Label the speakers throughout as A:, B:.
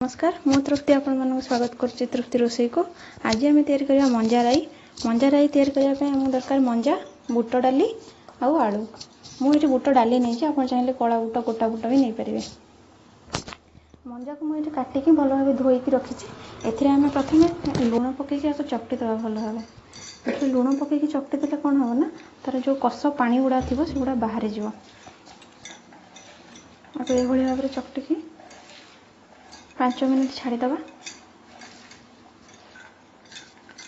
A: नमस्कार मु तृप्ति आपण मानक स्वागत करुच्ची तृप्ति रोसई को। आज आम या मंजा राई या दरकार मंजा बुट डाली आउ आलू। मुझे बुट डाली नहीं आप चाहिए कला बुट गोटा बुट भी नहीं पारे। मंजा को मुझे काटिकी भल भाव धोईकी रखी। एमें प्रथम लुण पकईकि आपको चकटी दबा भल भाव। लुण पकईकि चकटी देले कौन हम ना तार जो कष पानी गुड़ा थी से गुड़ा बाहर जीव। ये भाव में चकटिकी 5 मिनट छाड़ीदबा।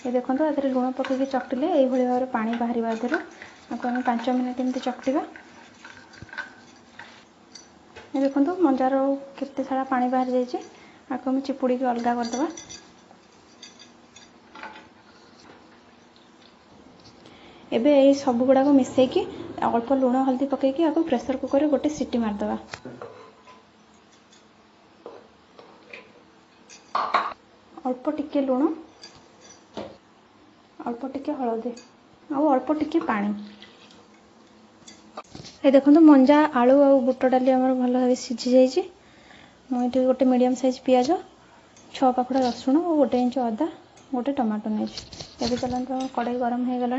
A: ये देखो तो लुण पकईकि चकटिले ये भाव में पानी बाहर आदि आम 5 मिनट एमती चकटिबा। ये देखो तो मंजार केते सारा पानी बाहर जाइए चिपुड़ी की अलग करदे। एबे ये सब गुड़ाक मिसेकी अल्प लुण हल्दी पकईकि आपको प्रेसर कुकर गोटे सीटी मारदबा। अल्प टिके लुण अल्प टिके हलदी और अल्प टिके पानी। ये देखो तो मंजा आलू और बुट डाली आम भल भाव सीझी जाइए। मुझे गोटे मीडियम साइज पियाज 6 पाखुड़ा रसुण और 1 इंच अदा गोटे टमाटो नहीं। ये चलते कड़ाई गरम हो गला।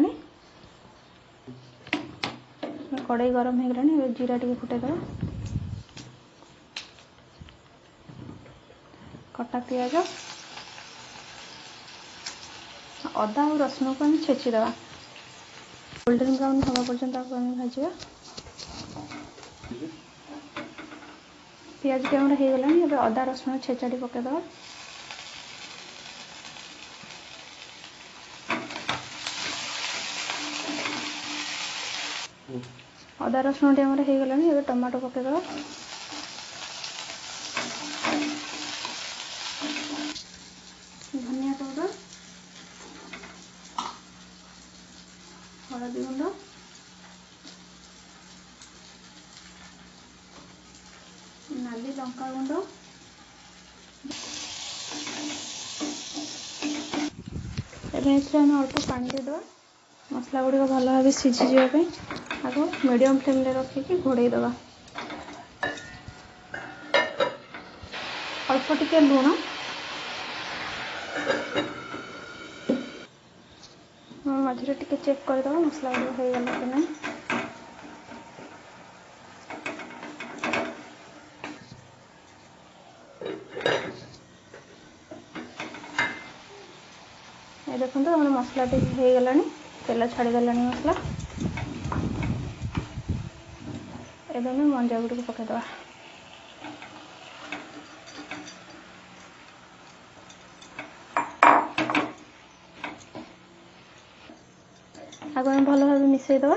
A: कड़ाई गरम हो गला जीरा टे फुटेद। कटा पियाज अदा और रसुण को छेचीद गोल्डन ब्राउन हवा पर्यंत भाजा। पियाज टी हो गला। अदा रसुण छेचाड़ी पकईद। अदा रसुण टी हो गला। टमाटो पकईद। धनिया पाउडर हलदी गुंड नाली लंका गुंड एवं अल्प पानी देदेवा। मसला गुड़िक भल भाव सीझी जावाई आगे मीडियम फ्लेम रखिकी घोड़े दबा। अल्प टिके लुण मझे टिके चेक करदे मसला गुड़ा हो गला कि नहीं। ये देखो तो मसला टी हो गला तेल छाड़ीदेला मसला। एवं मंजा गुड़ को पकईदे। आगे भल भाव मिसईदे।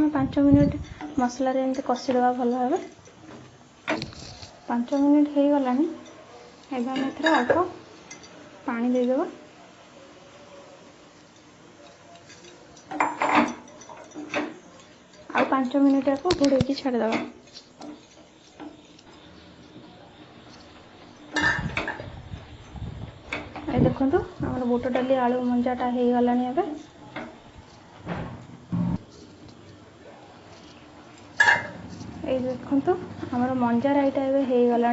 A: 5 मिनट मसला एमती कषिदे भल भाव। 5 मिनट हो गला। एवं अल्प पानी देदेव। आ 5 मिनट आपको घोड़े छाड़ीदे। ये देखो आम बुट डाली आलू मंजाटा हो गला। ये देखो तो आम मंजा राईटा हो गला।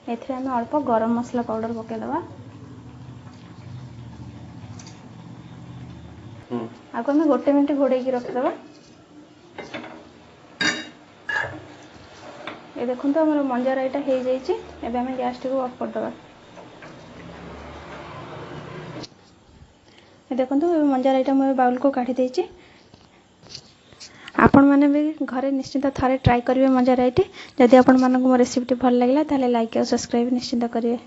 A: एम अल्प गरम मसला पाउडर पकईदे। आगे आम 1 मिनट घोड़े रखीदे। ये देखो तो आम मंजा राईटा हो जाए। गैस टी ऑफ करदे। ये देखो तो मंजा राईटा मुझे बाउल को काढ़ी देछि। आपण मैंने भी घरे निश्चिंत थे ट्राए करेंगे मंजा राईटी। जदि आपण मानक मो रेसिपी भल लगे ताले लाइक और सब्सक्राइब निश्चिंत करेंगे।